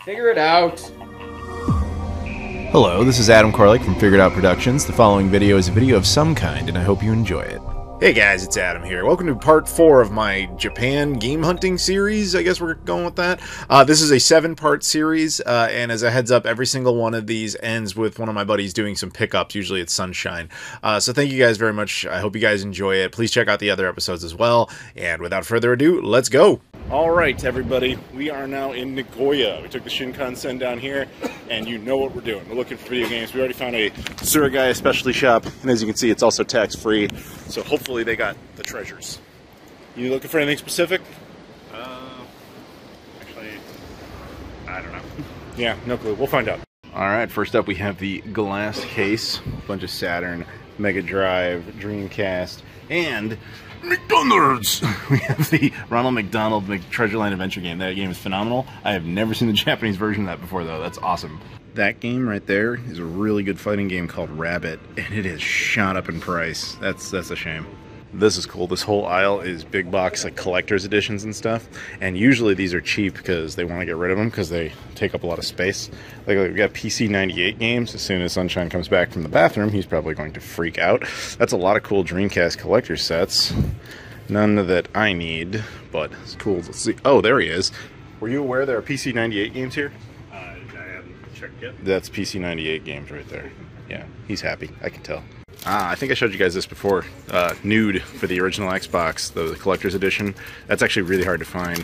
Figure it out. Hello, this is Adam Koralik from Figured Out Productions. The following video is a video of some kind, and I hope you enjoy it. Hey guys, it's Adam here. Welcome to part 4 of my Japan game hunting series. I guess we're going with that. This is a 7-part series, and as a heads up, every single one of these ends with one of my buddies doing some pickups. Usually it's Sunshine. So thank you guys very much. I hope you guys enjoy it. Please check out the other episodes as well. And without further ado, let's go. Alright everybody, we are now in Nagoya. We took the Shinkansen down here, and you know what we're doing. We're looking for video games. We already found a Surigaya specialty shop, and as you can see, it's also tax-free, so hopefully they got the treasures. You looking for anything specific? Actually, I don't know. Yeah, no clue. We'll find out. Alright, first up we have the glass case. A bunch of Saturn, Mega Drive, Dreamcast, and McDonald's! We have the Ronald McDonald Treasureland Adventure game. That game is phenomenal. I have never seen the Japanese version of that before, though. That's awesome. That game right there is a really good fighting game called Rabbit, and it has shot up in price. That's a shame. This is cool. This whole aisle is big box, like collector's editions and stuff. And usually these are cheap because they want to get rid of them because they take up a lot of space. Like we got PC 98 games. As soon as Sunshine comes back from the bathroom, he's probably going to freak out. That's a lot of cool Dreamcast collector sets. None that I need, but it's cool. Let's see. Oh, there he is. Were you aware there are PC 98 games here? I haven't checked yet. That's PC 98 games right there. Yeah, he's happy. I can tell. I think I showed you guys this before. Nude for the original Xbox, the collector's edition. That's actually really hard to find.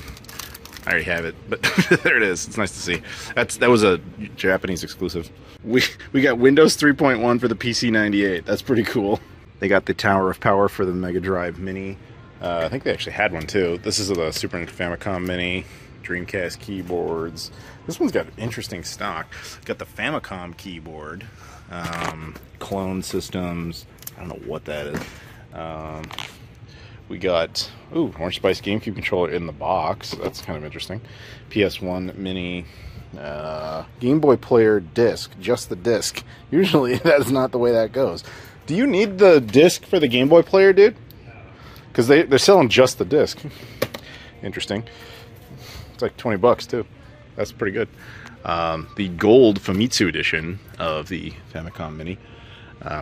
I already have it, but there it is. It's nice to see. That was a Japanese exclusive. We got Windows 3.1 for the PC 98. That's pretty cool. They got the Tower of Power for the Mega Drive Mini. I think they actually had one too. This is the Super Famicom Mini, Dreamcast keyboards. This one's got interesting stock. Got the Famicom keyboard. Clone systems. I don't know what that is. We got Orange Spice GameCube controller in the box. That's kind of interesting. PS1 Mini, Game Boy Player disc, just the disc. Usually that's not the way that goes. Do you need the disc for the Game Boy Player, dude? Because they're selling just the disc. Interesting. It's like 20 bucks too. That's pretty good. The gold Famitsu edition of the Famicom Mini.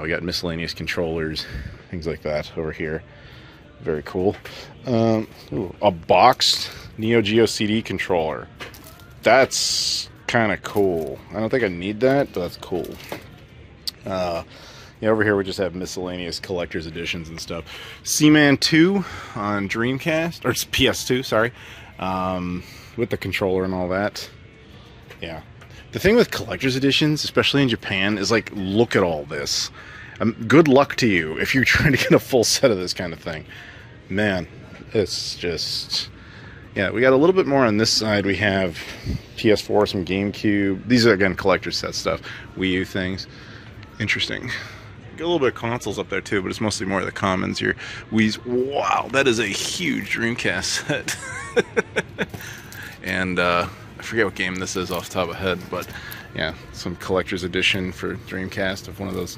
We got miscellaneous controllers, things like that over here. Very cool. A boxed Neo Geo CD controller. That's kind of cool. I don't think I need that, but that's cool. Yeah, over here we just have miscellaneous collector's editions and stuff. Seaman 2 on Dreamcast, or PS2, sorry. With the controller and all that. Yeah. The thing with collector's editions, especially in Japan, is like, look at all this. Good luck to you if you're trying to get a full set of this kind of thing. Man, it's just... Yeah, we got a little bit more on this side. We have PS4, some GameCube. These are, again, collector's set stuff. Wii U things. Interesting. Got a little bit of consoles up there, too, but it's mostly more of the commons here. Wii's... Wow, that is a huge Dreamcast set. And, I forget what game this is off the top of my head, but yeah, some collector's edition for Dreamcast of one of those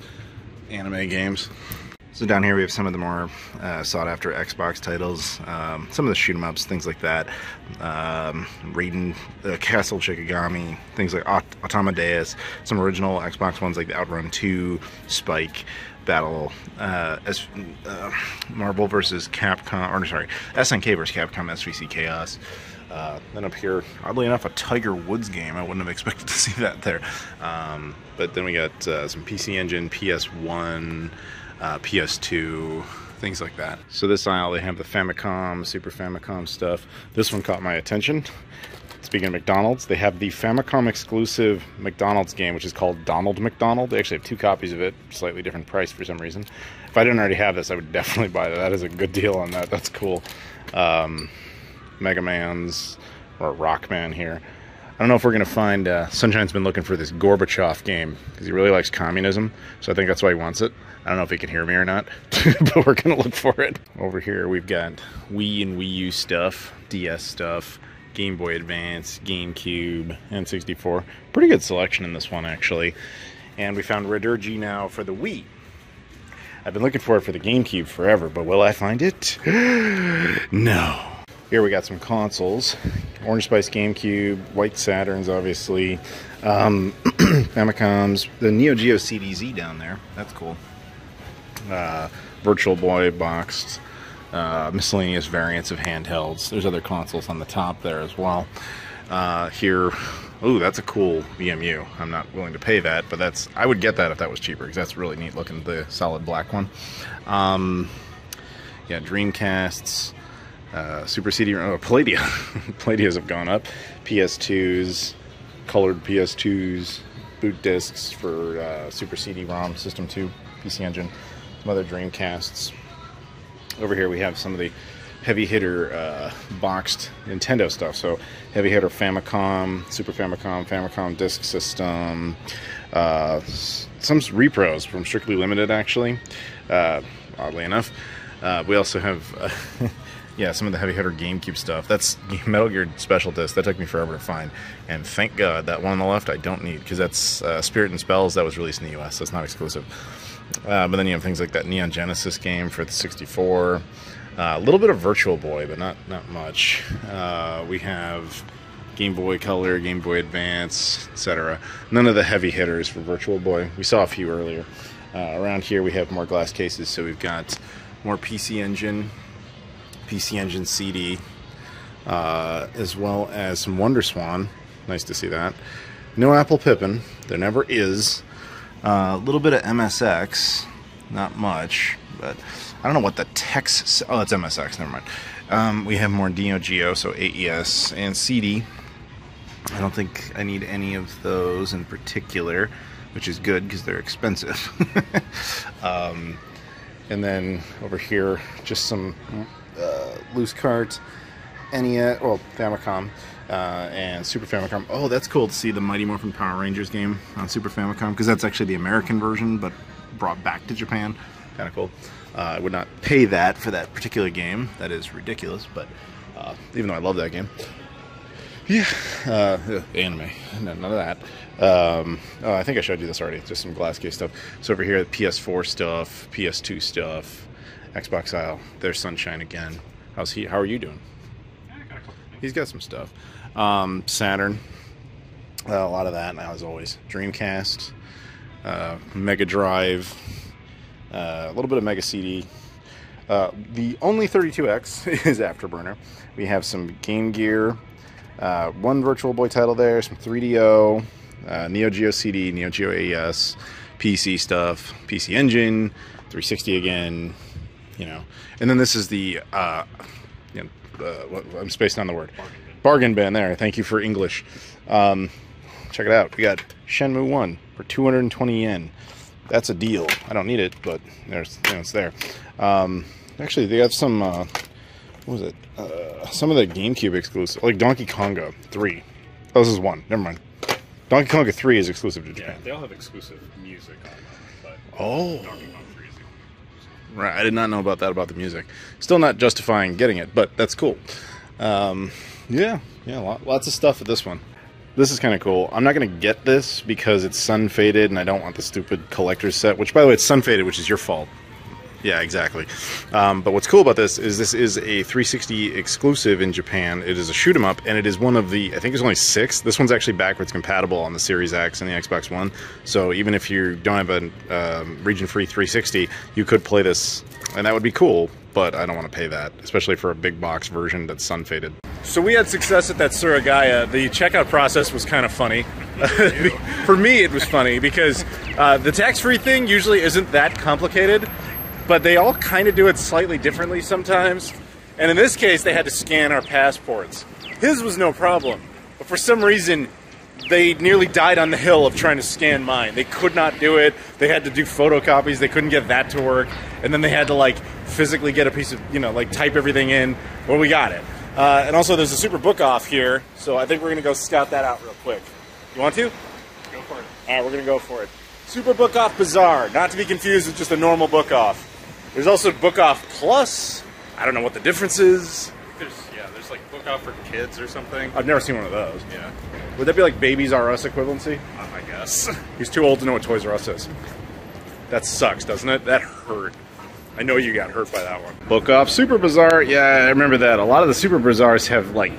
anime games. So down here we have some of the more sought-after Xbox titles, some of the shoot-em-ups, things like that. Raiden, Castle Shikigami, things like Automadeus, some original Xbox ones like the Outrun 2, Spike, Battle, Marvel vs. Capcom, or sorry, SNK vs. Capcom SVC Chaos. Then up here, oddly enough, a Tiger Woods game. I wouldn't have expected to see that there. But then we got some PC Engine, PS1, PS2, things like that. So this aisle, they have the Famicom, Super Famicom stuff. This one caught my attention. Speaking of McDonald's, they have the Famicom exclusive McDonald's game, which is called Donald McDonald. They actually have 2 copies of it, slightly different price for some reason. If I didn't already have this, I would definitely buy that. That is a good deal on that. That's cool. Mega Man's or Rockman here. I don't know if we're going to find... Sunshine's been looking for this Gorbachev game because he really likes communism, so I think that's why he wants it. I don't know if he can hear me or not, but we're going to look for it. Over here we've got Wii and Wii U stuff, DS stuff, Game Boy Advance, GameCube, N64. Pretty good selection in this one, actually. And we found Redurgy now for the Wii. I've been looking for it for the GameCube forever, but will I find it? No. Here we got some consoles. Orange Spice GameCube, White Saturns, obviously. Famicoms, the Neo Geo CDZ down there. That's cool. Virtual Boy boxed. Miscellaneous variants of handhelds. There's other consoles on the top there as well. Here, ooh, that's a cool VMU. I'm not willing to pay that, but I would get that if that was cheaper, because that's really neat looking, the solid black one. Yeah, Dreamcasts, Super CD, Palladia. Palladias have gone up. PS2s, colored PS2s, boot discs for Super CD-ROM, System 2, PC Engine, some other Dreamcasts. Over here we have some of the heavy hitter boxed Nintendo stuff. So heavy hitter Famicom, Super Famicom, Famicom Disk System, some repros from Strictly Limited actually, oddly enough. We also have yeah, some of the heavy hitter GameCube stuff. That's Metal Gear Special Disc. That took me forever to find, and thank God that one on the left I don't need, because that's Spirit and Spells that was released in the US, so it's not exclusive. But then you have things like that Neon Genesis game for the 64. A little bit of Virtual Boy, but not much. We have Game Boy Color, Game Boy Advance, etc. None of the heavy hitters for Virtual Boy. We saw a few earlier. Around here we have more glass cases, so we've got more PC Engine CD, as well as some Wonder Swan. Nice to see that. No Apple Pippin. There never is. A little bit of MSX, not much, but I don't know what the text. Oh, that's MSX. Never mind. We have more Neo Geo, so AES and CD. I don't think I need any of those in particular, which is good because they're expensive. And then over here, just some loose carts, NES, well, Famicom. And Super Famicom. Oh, that's cool to see the Mighty Morphin Power Rangers game on Super Famicom, because that's actually the American version, but brought back to Japan. Kind of cool. I would not pay that for that particular game. That is ridiculous, but even though I love that game. Yeah, anime. No, none of that. Oh, I think I showed you this already. Just some glass case stuff. So over here, PS4 stuff, PS2 stuff, Xbox aisle. There's Sunshine again. How are you doing? He's got some stuff. Saturn, a lot of that, as always. Dreamcast, Mega Drive, a little bit of Mega CD. The only 32X is Afterburner. We have some Game Gear, one Virtual Boy title there, some 3DO, Neo Geo CD, Neo Geo AES, PC stuff, PC Engine, 360 again, you know. And then this is the, I'm spacing on the word. Bargain bin there. Thank you for English. Check it out. We got Shenmue 1 for 220 yen. That's a deal. I don't need it, but it's there. Actually, they have some, what was it? Some of the GameCube exclusive, like Donkey Konga 3. Oh, this is 1. Never mind. Donkey Konga 3 is exclusive to Japan. Yeah, they all have exclusive music on them, but oh. Donkey Kong 3 is the Right, I did not know about that, about the music. Still not justifying getting it, but that's cool. Yeah, lots of stuff with this one. This is kind of cool. I'm not going to get this because it's sun faded and I don't want the stupid collector's set, which, by the way, it's sun faded, which is your fault. Yeah, exactly. But what's cool about this is a 360 exclusive in Japan. It is a shoot 'em up, and it is one of the, I think there's only 6. This one's actually backwards compatible on the Series X and the Xbox One. So even if you don't have a region-free 360, you could play this, and that would be cool. But I don't want to pay that, especially for a big box version that's sun faded. So we had success at that Suragaya. The checkout process was kind of funny. For me, it was funny because the tax-free thing usually isn't that complicated, but they all kind of do it slightly differently sometimes. And in this case, they had to scan our passports. His was no problem, but for some reason, they nearly died on the hill of trying to scan mine. They could not do it. They had to do photocopies. They couldn't get that to work. And then they had to, like, physically get a piece of, like, type everything in. Well, we got it. And also, there's a Super Book Off here, so I think we're going to go scout that out real quick. You want to? Go for it. All right, we're going to go for it. Super Book Off Bazaar, not to be confused with just a normal Book Off. There's also Book Off Plus. I don't know what the difference is. There's like Book Off for kids or something. I've never seen one of those. Yeah. Would that be like Babies R Us equivalency? I guess. He's too old to know what Toys R Us is. That sucks, doesn't it? That hurt. I know you got hurt by that one. Book off Super Bazaar. Yeah, I remember that. A lot of the Super Bazaars have like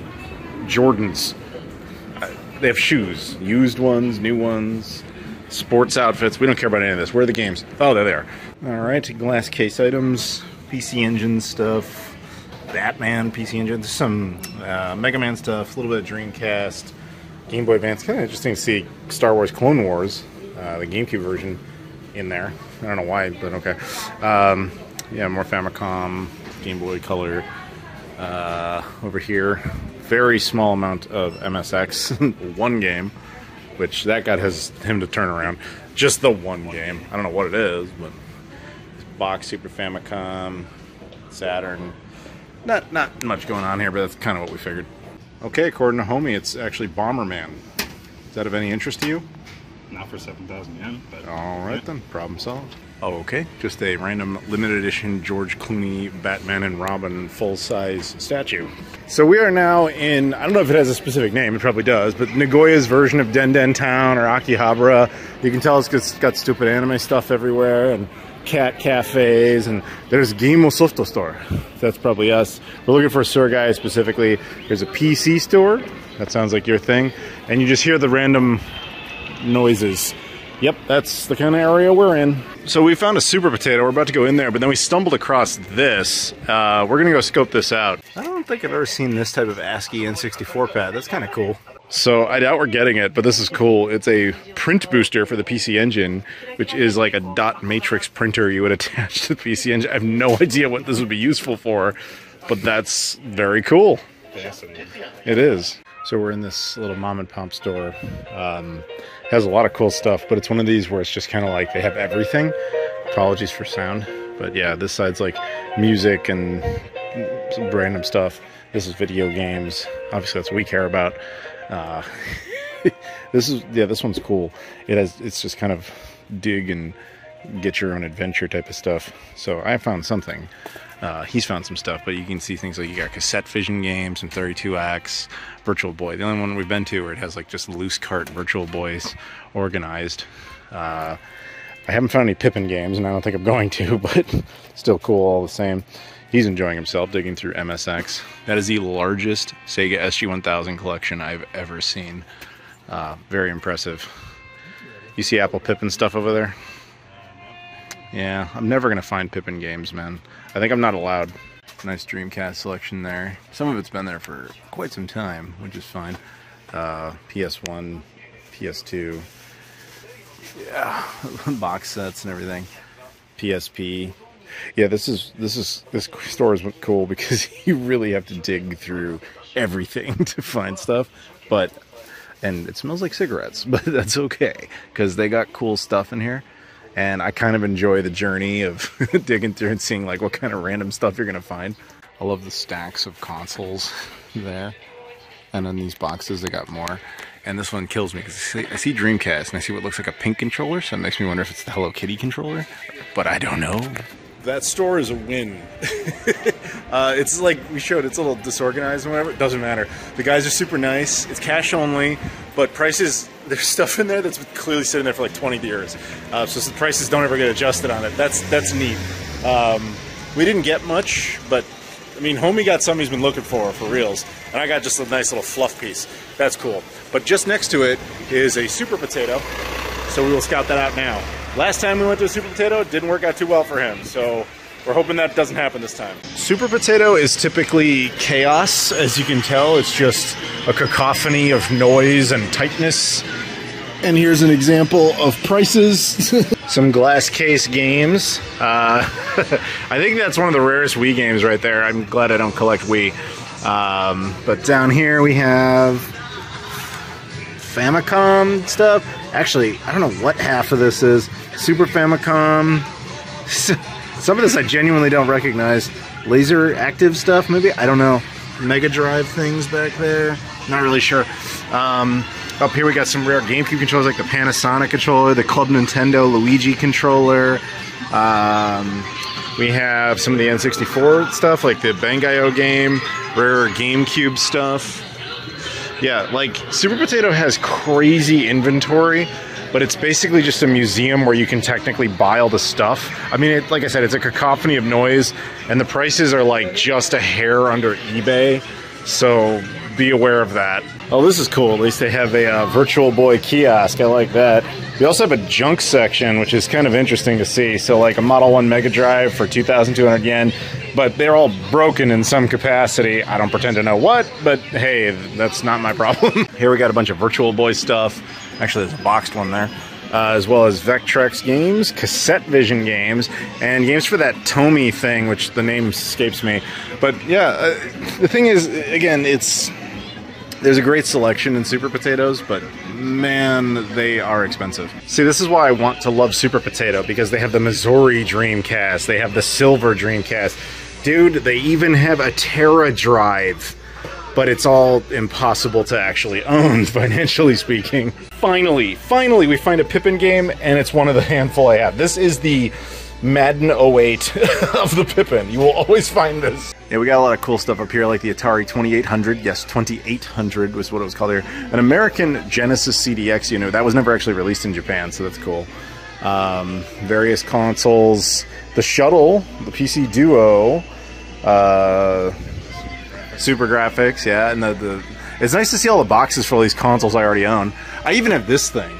Jordans. They have shoes, used ones, new ones, sports outfits. We don't care about any of this. Where are the games? Oh, there they are. All right, glass case items, PC Engine stuff, Batman PC Engine. There's some Mega Man stuff, a little bit of Dreamcast, Game Boy Advance. Kind of interesting to see Star Wars Clone Wars, the GameCube version, in there. I don't know why, but okay. Yeah, more Famicom, Game Boy Color. Over here, very small amount of MSX, one game, which that got him to turn around. Just the one game. I don't know what it is, but box, Super Famicom, Saturn. Not much going on here, but that's kind of what we figured. Okay, according to Homie, it's actually Bomberman. Is that of any interest to you? Not for 7,000 yen, but... All right then, problem solved. Oh, okay. Just a random limited edition George Clooney, Batman and Robin full-size statue. So we are now in, I don't know if it has a specific name, it probably does, but Nagoya's version of Den Den Town or Akihabara. You can tell it's got stupid anime stuff everywhere and cat cafes, and there's Game Soft store. That's probably us. We're looking for a Surgai specifically. There's a PC store. That sounds like your thing. And you just hear the random noises. Yep, that's the kind of area we're in. So we found a Super Potato. We're about to go in there, but then we stumbled across this. We're going to go scope this out. I don't think I've ever seen this type of ASCII N64 pad. That's kind of cool. So I doubt we're getting it, but this is cool. It's a print booster for the PC Engine, which is like a dot matrix printer you would attach to the PC Engine. I have no idea what this would be useful for, but that's very cool. Fascinating. It is. So we're in this little mom and pop store. Has a lot of cool stuff, but it's one of these where it's just kind of like they have everything. Apologies for sound, but yeah, this side's like music and some random stuff. This is video games. Obviously, that's what we care about. This one's cool. It's just kind of dig and get your own adventure type of stuff. So I found something. He's found some stuff, but you can see things like you got cassette vision games and 32 acts, Virtual Boy. The only one we've been to where it has like just loose cart Virtual Boys organized. I haven't found any Pippin games, and I don't think I'm going to, but still cool all the same. He's enjoying himself digging through MSX. That is the largest Sega SG-1000 collection I've ever seen. Very impressive. You see Apple Pippin stuff over there? Yeah, I'm never going to find Pippin games, man. I think I'm not allowed. Nice Dreamcast selection there. Some of it's been there for quite some time, which is fine. PS1, PS2. Yeah, box sets and everything. PSP. Yeah, this store is cool because you really have to dig through everything to find stuff. And it smells like cigarettes, but that's okay because they got cool stuff in here. And I kind of enjoy the journey of digging through and seeing like what kind of random stuff you're gonna find. I love the stacks of consoles there. And then these boxes, they got more. And this one kills me because I see Dreamcast and I see what looks like a pink controller, so it makes me wonder if it's the Hello Kitty controller. But I don't know. That store is a win. It's like we showed, it's a little disorganized and whatever. It doesn't matter. The guys are super nice. It's cash only, but prices, there's stuff in there that's clearly sitting there for like 20 years. So the prices don't ever get adjusted on it. That's neat. We didn't get much, but I mean, Homie got something he's been looking for reals. And I got just a nice little fluff piece. That's cool. But just next to it is a Super Potato. So we will scout that out now. Last time we went to a Super Potato, it didn't work out too well for him. So we're hoping that doesn't happen this time. Super Potato is typically chaos, as you can tell. It's just a cacophony of noise and tightness. And here's an example of prices. Some glass case games. I think that's one of the rarest Wii games right there. I'm glad I don't collect Wii. But down here we have Famicom stuff. Actually, I don't know what half of this is. Super Famicom. Some of this I genuinely don't recognize. Laser active stuff, maybe? I don't know. Mega Drive things back there. Not really sure. Up here we got some rare GameCube controllers like the Panasonic controller, the Club Nintendo Luigi controller. We have some of the N64 stuff like the Bangai-O game, rare GameCube stuff. Yeah, like Super Potato has crazy inventory. but it's basically just a museum where you can technically buy all the stuff. I mean, like I said, it's a cacophony of noise, and the prices are like just a hair under eBay, so be aware of that. Oh, this is cool. At least they have a Virtual Boy kiosk. I like that. We also have a junk section, which is kind of interesting to see. So like a Model 1 Mega Drive for 2,200 yen, but they're all broken in some capacity. I don't pretend to know what, but hey, that's not my problem. Here we got a bunch of Virtual Boy stuff. Actually, there's a boxed one there. As well as Vectrex games, Cassette Vision games, and games for that Tomy thing, which the name escapes me. But yeah, the thing is, again, there's a great selection in Super Potatoes, but man, they are expensive. See, this is why I want to love Super Potato, because they have the Missouri Dreamcast, they have the Silver Dreamcast. Dude, they even have a Terra Drive. But it's all impossible to actually own, financially speaking. Finally, we find a Pippin game, and it's one of the handful I have. This is the Madden 08 of the Pippin. You will always find this. Yeah, we got a lot of cool stuff up here, like the Atari 2800. Yes, 2800 was what it was called here. An American Genesis CDX unit. That was never actually released in Japan, so that's cool. Various consoles. The Shuttle, the PC Duo, Super Graphics, yeah, and it's nice to see all the boxes for all these consoles I already own. I even have this thing.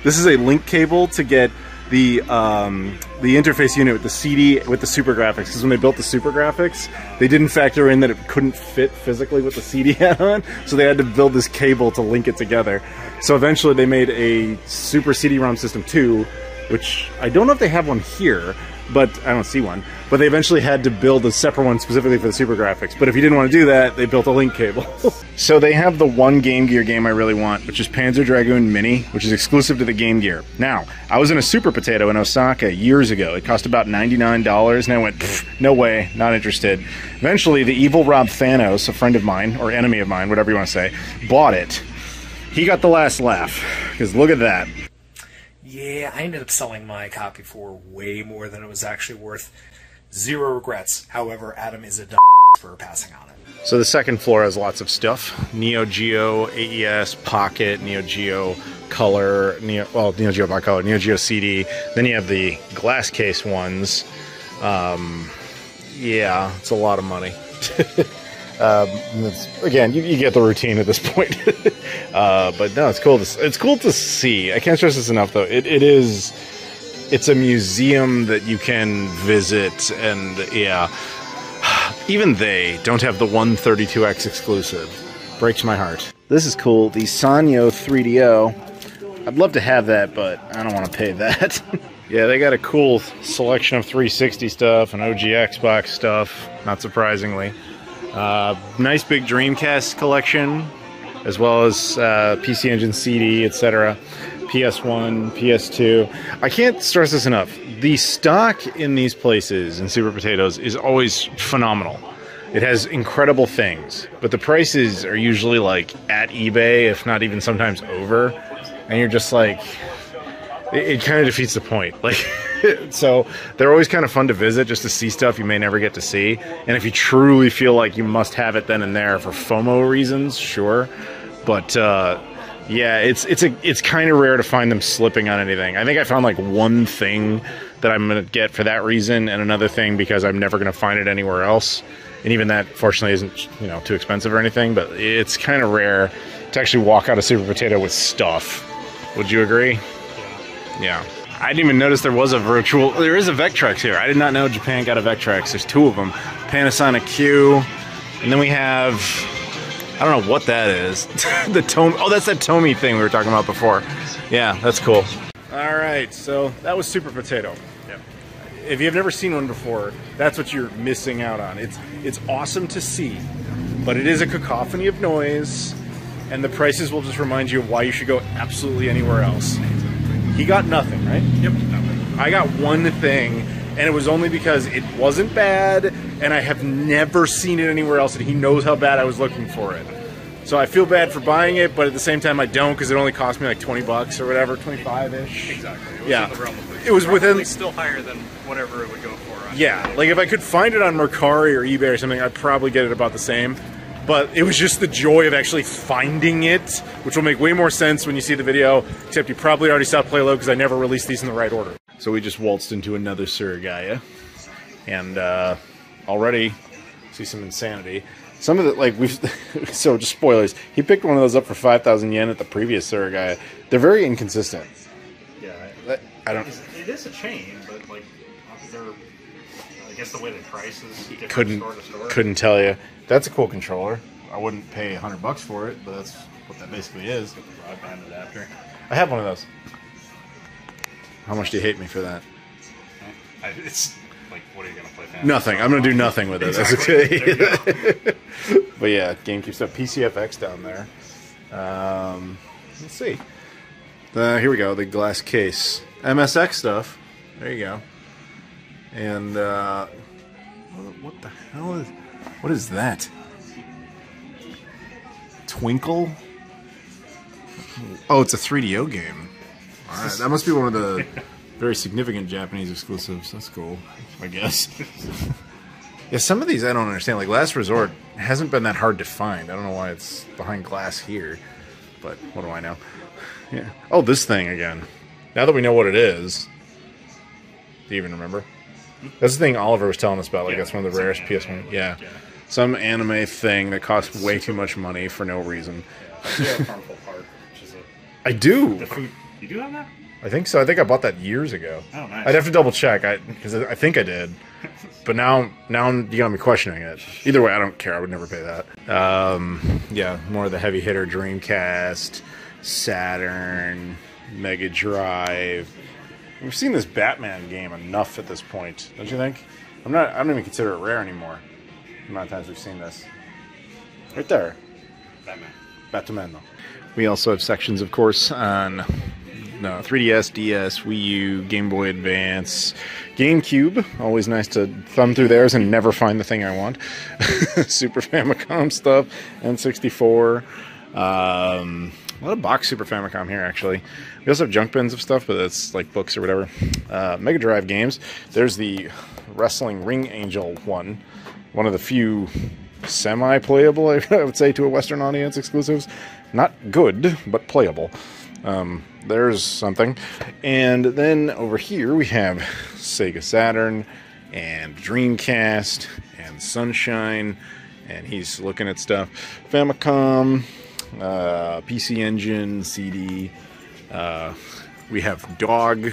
This is a link cable to get the interface unit with the CD with the Super Graphics, because when they built the Super Graphics, they didn't factor in that it couldn't fit physically with the CD add-on, so they had to build this cable to link it together. So eventually they made a Super CD-ROM System 2, which I don't know if they have one here, but I don't see one. But they eventually had to build a separate one specifically for the Super Graphics. But if you didn't want to do that, they built a link cable. So they have the one Game Gear game I really want, which is Panzer Dragoon Mini, which is exclusive to the Game Gear. Now, I was in a Super Potato in Osaka years ago. It cost about $99, and I went, no way, not interested. Eventually, the evil Rob Thanos, a friend of mine, or enemy of mine, whatever you want to say, bought it. He got the last laugh, because look at that. Yeah, I ended up selling my copy for way more than it was actually worth. Zero regrets. However, Adam is a dumb for passing on it. So the second floor has lots of stuff. Neo Geo, AES, Pocket, Neo Geo Color, Neo Geo Bicolor, Neo Geo CD. Then you have the glass case ones. Yeah, it's a lot of money. Again, you get the routine at this point. But no, it's cool. It's cool to see. I can't stress this enough, though. It's a museum that you can visit, and yeah, even they don't have the 132X exclusive. Breaks my heart. This is cool. The Sanyo 3DO. I'd love to have that, but I don't want to pay that. Yeah, they got a cool selection of 360 stuff and OG Xbox stuff, not surprisingly. Nice big Dreamcast collection, as well as PC Engine CD, etc. PS1, PS2. I can't stress this enough. The stock in these places, in Super Potatoes, is always phenomenal. It has incredible things, but the prices are usually like at eBay, if not even sometimes over, and you're just like, it kind of defeats the point. Like, so they're always kind of fun to visit just to see stuff you may never get to see. And if you truly feel like you must have it then and there for FOMO reasons, sure. But yeah, it's kind of rare to find them slipping on anything. I think I found like one thing that I'm gonna get for that reason, and another thing because I'm never gonna find it anywhere else. And even that, fortunately, isn't, you know, too expensive or anything. But it's kind of rare to actually walk out of Super Potato with stuff. Would you agree? Yeah. I didn't even notice there is a Vectrex here. I did not know Japan got a Vectrex. There's two of them. Panasonic Q. And then we have, I don't know what that is. The Tomy. Oh, that's that Tomy thing we were talking about before. Yeah, that's cool. All right, so that was Super Potato. Yep. If you've never seen one before, that's what you're missing out on. It's awesome to see, but it is a cacophony of noise, and the prices will just remind you of why you should go absolutely anywhere else. He got nothing, right? Yep, nothing. I got one thing, and it was only because it wasn't bad, and I have never seen it anywhere else, and he knows how bad I was looking for it. So I feel bad for buying it, but at the same time I don't, because it only cost me like 20 bucks or whatever, 25-ish. Exactly. It was Yeah. in the realm of It was within... still higher than whatever it would go for. Yeah, like if I could find it on Mercari or eBay or something, I'd probably get it about the same. but it was just the joy of actually finding it, which will make way more sense when you see the video, except you probably already saw Playload because I never released these in the right order. So we just waltzed into another Surigaya, and already see some insanity. Some of the, like, so just spoilers, he picked one of those up for 5,000 yen at the previous Surigaya. They're very inconsistent. Yeah, I don't... It is a chain, but, like, they're, I guess the way they price is different store to store. Couldn't tell you. That's a cool controller. I wouldn't pay $100 for it, but that's what that basically is. With the broadband adapter. I have one of those. How much do you hate me for that? It's like, what are you going to play? Fantasy? Nothing. I'm going to do nothing with it. Exactly. That's okay. There you go. But yeah, GameCube stuff. PCFX down there. Let's see. Here we go. The glass case. MSX stuff. There you go. And what the hell is? What is that? Twinkle? Oh, it's a 3DO game. All right, that must be one of the very significant Japanese exclusives. That's cool, I guess. Yeah, some of these I don't understand. Like Last Resort hasn't been that hard to find. I don't know why it's behind glass here, but what do I know? Yeah. Oh, this thing again. Now that we know what it is, do you even remember? That's the thing Oliver was telling us about. Like, that's one of the rarest PS1. Yeah. Some anime thing that costs way too much money for no reason. Yeah, Harmful Park, which is I do. the food. You do have that? I think so. I think I bought that years ago. Oh, nice. I'd have to double check because I think I did. But now you got me questioning it. Either way, I don't care. I would never pay that. Yeah, more of the heavy hitter Dreamcast, Saturn, Mega Drive. We've seen this Batman game enough at this point, don't you think? I don't even consider it rare anymore. The amount of times we've seen this. Right there. Batman. We also have sections, of course, on 3DS, DS, Wii U, Game Boy Advance, GameCube. Always nice to thumb through theirs and never find the thing I want. Super Famicom stuff, N64. A lot of box Super Famicom here, actually. We also have junk bins of stuff, but it's like books or whatever. Mega Drive games. There's the Wrestling Ring Angel one. One of the few semi-playable, I would say, to a Western audience exclusives. Not good, but playable. There's something. And then over here we have Sega Saturn and Dreamcast and Sunshine. And he's looking at stuff. Famicom, PC Engine, CD. We have Dog.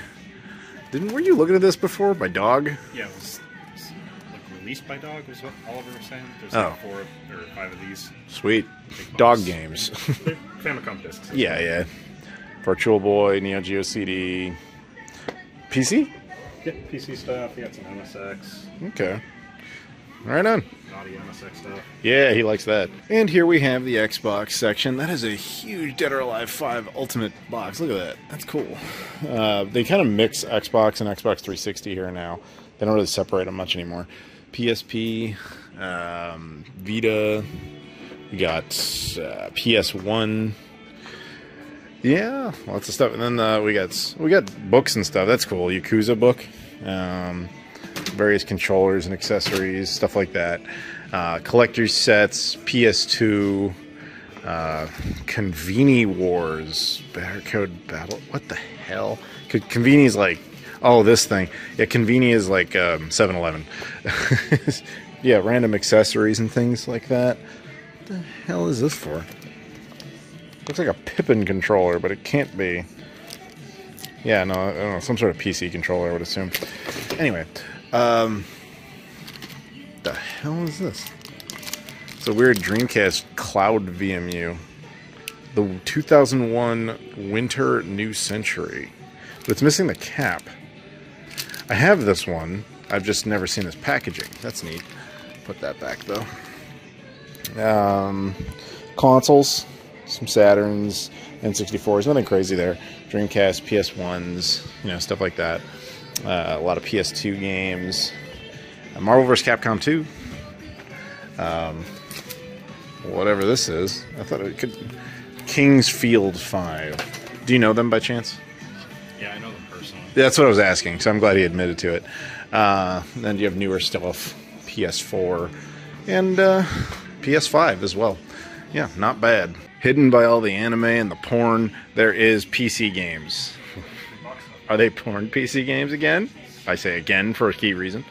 Were you looking at this before by Dog? Yeah, it was like released by Dog, was what Oliver was saying. There's Oh. like 4 or 5 of these. Sweet. Big Dog box. games. They're Famicom discs. Yeah. Virtual Boy, Neo Geo CD. PC? Yeah, PC stuff. You got some MSX, Okay. Right on. naughty MSX stuff. Yeah, he likes that. And here we have the Xbox section. That is a huge Dead or Alive 5 Ultimate box. Look at that. That's cool. They kind of mix Xbox and Xbox 360 here now. They don't really separate them much anymore. PSP, Vita, we got PS1. Yeah, lots of stuff. And then we got books and stuff. That's cool. Yakuza book. Various controllers and accessories, stuff like that. Collector's sets, PS2, Conveni Wars, Barcode Battle. What the hell? Conveni's like, oh, this thing. Yeah, Conveni is like 7-Eleven. Yeah, random accessories and things like that. What the hell is this for? Looks like a Pippin controller, but it can't be. Yeah, no, I don't know, some sort of PC controller, I would assume. Anyway, the hell is this? It's a weird Dreamcast Cloud VMU. The 2001 Winter New Century. But it's missing the cap. I have this one. I've just never seen this packaging. That's neat. Put that back, though. Consoles. Some Saturns, N64s, nothing crazy there. Dreamcast, PS1s, stuff like that. A lot of PS2 games. Marvel vs. Capcom 2. Whatever this is. I thought it could... King's Field 5. Do you know them by chance? Yeah, I know them personally. That's what I was asking, so I'm glad he admitted to it. Then you have newer stuff. PS4 and PS5 as well. Yeah, not bad. Hidden by all the anime and the porn, there is PC games. Are they porn PC games again? I say again for a key reason.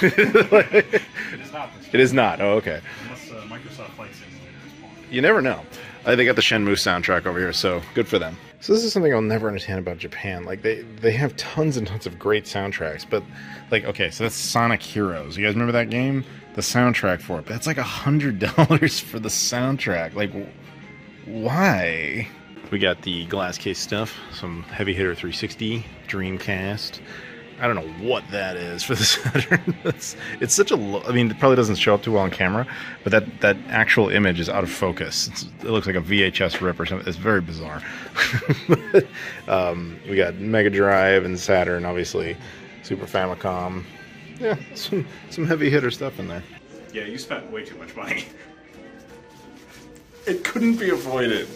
It is not. It is not. Oh, okay. Unless Microsoft Flight Simulator is porn. You never know. They got the Shenmue soundtrack over here, so good for them. So this is something I'll never understand about Japan. Like, they have tons and tons of great soundtracks, but, like, okay, so that's Sonic Heroes. You guys remember that game? The soundtrack for it. That's like $100 for the soundtrack. Like, why? We got the glass case stuff, some Heavy Hitter 360, Dreamcast. I don't know what that is for the Saturn. It's such a I mean, it probably doesn't show up too well on camera, but that actual image is out of focus. It looks like a VHS rip or something. It's very bizarre. We got Mega Drive and Saturn, obviously, Super Famicom. Yeah, some heavy hitter stuff in there. Yeah, you spent way too much money. It couldn't be avoided.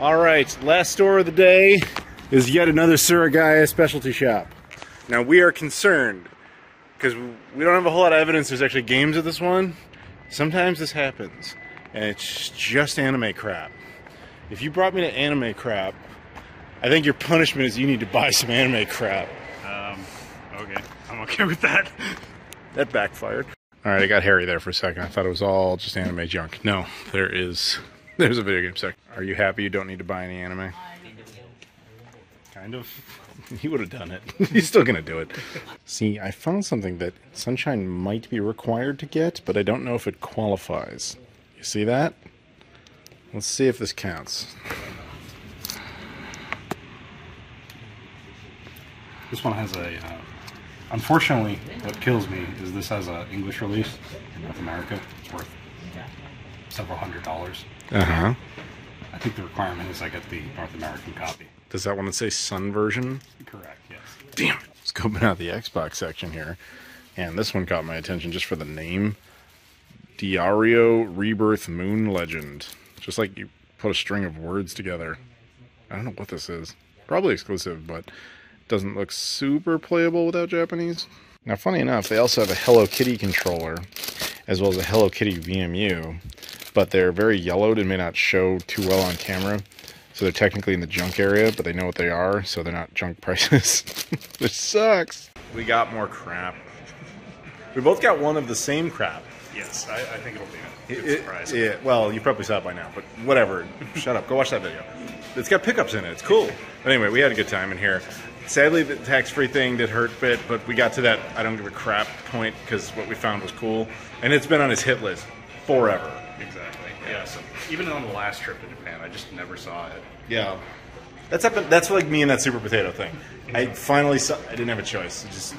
All right, last store of the day is yet another Suragaya specialty shop. Now, we are concerned, because we don't have a whole lot of evidence there's actually games at this one. Sometimes this happens, and it's just anime crap. If you brought me to anime crap, I think your punishment is you need to buy some anime crap. Okay. I'm okay with that. That backfired. All right, I got Harry there for a second. I thought it was all just anime junk. No, there's a video game section. Are you happy you don't need to buy any anime? Kind of. He would have done it. He's still going to do it. See, I found something that Sunshine might be required to get, but I don't know if it qualifies. You see that? Let's see if this counts. This one has a... unfortunately, what kills me is this has an English release in North America. It's worth several $100s. Uh-huh. I think the requirement is I get the North American copy. Does that one say Sun version? Correct, yes. Damn it. Scoping out the Xbox section here. And this one caught my attention just for the name. Diario Rebirth Moon Legend. Just like you put a string of words together. I don't know what this is. Probably exclusive, but doesn't look super playable without Japanese. Now, funny enough, they also have a Hello Kitty controller, as well as a Hello Kitty VMU, but they're very yellowed and may not show too well on camera. So they're technically in the junk area, but they know what they are, so they're not junk prices. Which sucks. We got more crap. We both got one of the same crap. Yes, I think it'll be a good surprise. Yeah, well, you probably saw it by now, but whatever. Shut up. Go watch that video. It's got pickups in it. It's cool. But anyway, we had a good time in here. Sadly, the tax-free thing did hurt a bit, but we got to that I don't give a crap point because what we found was cool. And it's been on his hit list forever. Exactly. Yeah, so even on the last trip to Japan, I just never saw it. Yeah. That's like me and that Super Potato thing. I finally saw... I didn't have a choice. It just...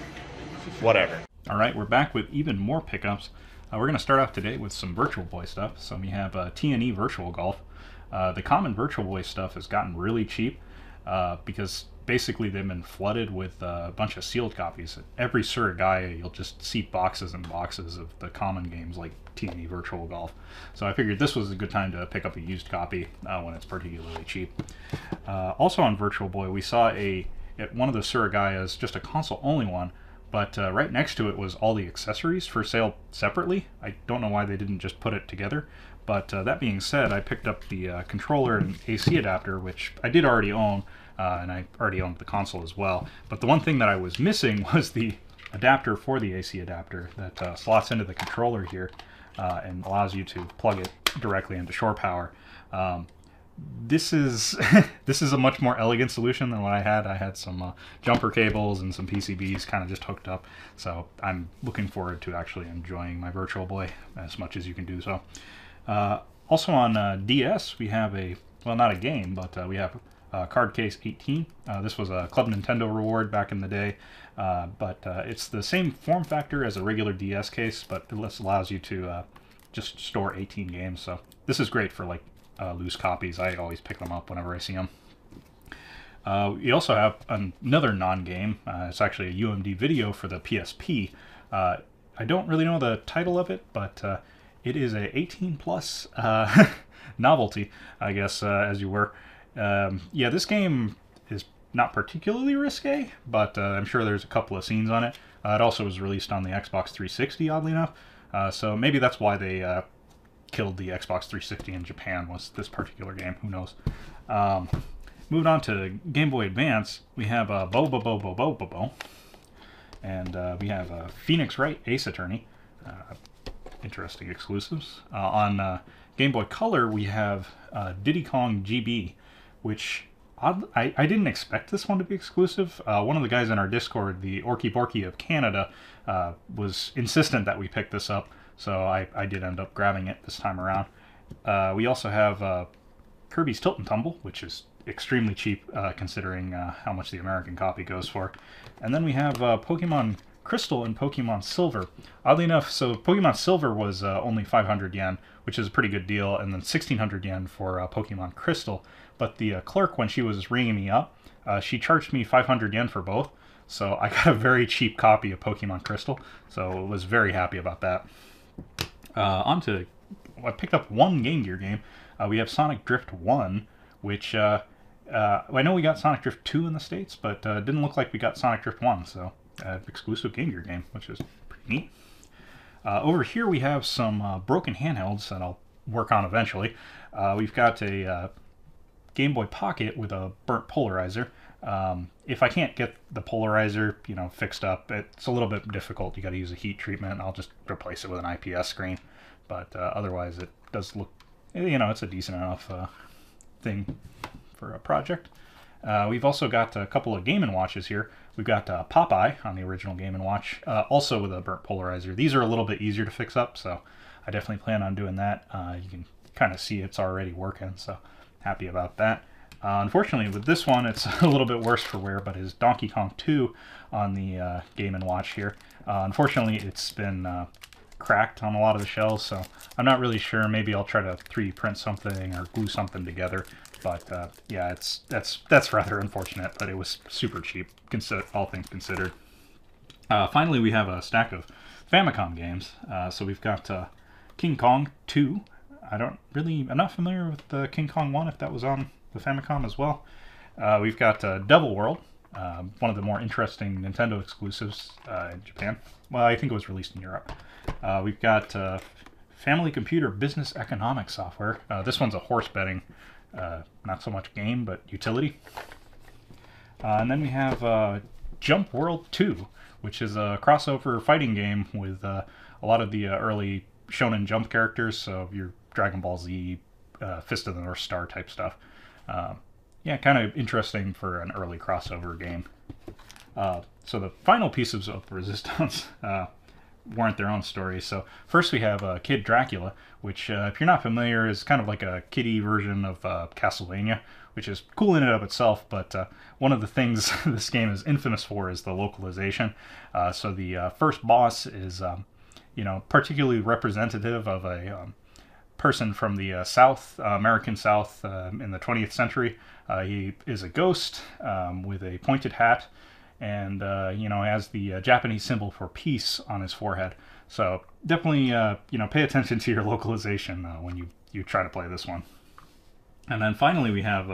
whatever. All right, we're back with even more pickups. We're going to start off today with some Virtual Boy stuff. So we have T&E Virtual Golf. The common Virtual Boy stuff has gotten really cheap because basically they've been flooded with a bunch of sealed copies. Every Suragaya, you'll just see boxes and boxes of the common games like T&E Virtual Golf. So I figured this was a good time to pick up a used copy when it's particularly cheap. Also on Virtual Boy, we saw at one of the Suragayas, just a console-only one, but right next to it was all the accessories for sale separately. I don't know why they didn't just put it together. But that being said, I picked up the controller and AC adapter, which I did already own, and I already owned the console as well. But the one thing that I was missing was the adapter for the AC adapter that slots into the controller here and allows you to plug it directly into shore power. This is this is a much more elegant solution than what I had. I had some jumper cables and some PCBs kind of just hooked up. So I'm looking forward to actually enjoying my Virtual Boy as much as you can do so. Also on DS, we have well, not a game, but we have Card Case 18. This was a Club Nintendo reward back in the day, but it's the same form factor as a regular DS case, but it allows you to just store 18 games. So this is great for like loose copies. I always pick them up whenever I see them. We also have another non-game. It's actually a UMD video for the PSP. I don't really know the title of it, but it is a 18 plus novelty, I guess, as you were. Yeah, this game is not particularly risque, but I'm sure there's a couple of scenes on it. It also was released on the Xbox 360, oddly enough. So maybe that's why they killed the Xbox 360 in Japan was this particular game. Who knows? Moving on to Game Boy Advance, we have Bo, and we have Phoenix Wright Ace Attorney. Interesting exclusives. On Game Boy Color, we have Diddy Kong GB, which I didn't expect this one to be exclusive. One of the guys in our Discord, the Orky Borky of Canada, was insistent that we pick this up, so I did end up grabbing it this time around. We also have Kirby's Tilt and Tumble, which is extremely cheap considering how much the American copy goes for. And then we have Pokemon Crystal and Pokemon Silver. Oddly enough, so Pokemon Silver was only 500 yen, which is a pretty good deal, and then 1600 yen for Pokemon Crystal. But the clerk, when she was ringing me up, she charged me 500 yen for both, so I got a very cheap copy of Pokemon Crystal, so I was very happy about that. I picked up one Game Gear game. We have Sonic Drift 1, which I know we got Sonic Drift 2 in the States, but it didn't look like we got Sonic Drift 1, so exclusive Game Gear game, which is pretty neat. Over here we have some broken handhelds that I'll work on eventually. We've got a Game Boy Pocket with a burnt polarizer. If I can't get the polarizer, fixed up, it's a little bit difficult. You got to use a heat treatment. I'll just replace it with an IPS screen. But otherwise, it does look, it's a decent enough thing for a project. We've also got a couple of Game & Watches here. We've got Popeye on the original Game & Watch, also with a burnt polarizer. These are a little bit easier to fix up, so I definitely plan on doing that. You can kind of see it's already working, so happy about that. Unfortunately, with this one, it's a little bit worse for wear, but is Donkey Kong 2 on the Game & Watch here. Unfortunately, it's been cracked on a lot of the shells, so I'm not really sure. Maybe I'll try to 3D print something or glue something together. But yeah, that's rather unfortunate, but it was super cheap, all things considered. Finally, we have a stack of Famicom games. So we've got King Kong 2. I'm not familiar with King Kong 1, if that was on the Famicom as well. We've got Devil World, one of the more interesting Nintendo exclusives in Japan. Well, I think it was released in Europe. We've got Family Computer Business Economics Software. This one's a horse betting, not so much game, but utility. And then we have Jump World 2, which is a crossover fighting game with a lot of the early Shonen Jump characters, so your Dragon Ball Z, Fist of the North Star type stuff. Yeah, kind of interesting for an early crossover game. So the final pieces of Resistance warrant their own story. So first we have Kid Dracula, which if you're not familiar is kind of like a kiddie version of Castlevania, which is cool in and of itself, but one of the things this game is infamous for is the localization. So the first boss is particularly representative of a person from the South, American South in the 20th century. He is a ghost with a pointed hat, and has the Japanese symbol for peace on his forehead. So definitely pay attention to your localization when you try to play this one. And then finally we have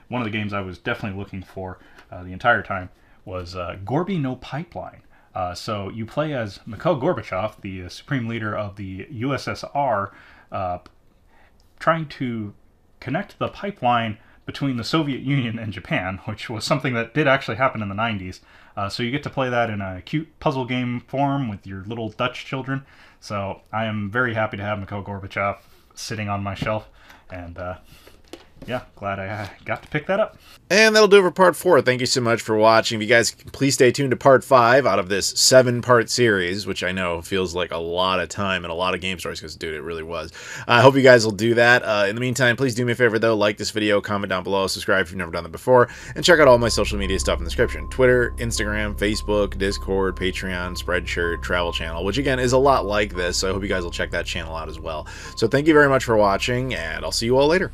one of the games I was definitely looking for the entire time was Gorby No Pipeline. So you play as Mikhail Gorbachev, the supreme leader of the USSR, trying to connect the pipeline between the Soviet Union and Japan, which was something that did actually happen in the 90s. So you get to play that in a cute puzzle game form with your little Dutch children. So I am very happy to have Mikhail Gorbachev sitting on my shelf, and yeah, glad I got to pick that up. And that'll do it for part 4. Thank you so much for watching. If you guys please stay tuned to part 5 out of this 7-part series, which I know feels like a lot of time and a lot of game stories, because dude, it really was. I hope you guys will do that. In the meantime, please do me a favor though, like this video, comment down below, subscribe if you've never done that before, and check out all my social media stuff in the description. Twitter, Instagram, Facebook, Discord, Patreon, Spreadshirt, Travel Channel, which again is a lot like this, so I hope you guys will check that channel out as well. So thank you very much for watching, and I'll see you all later.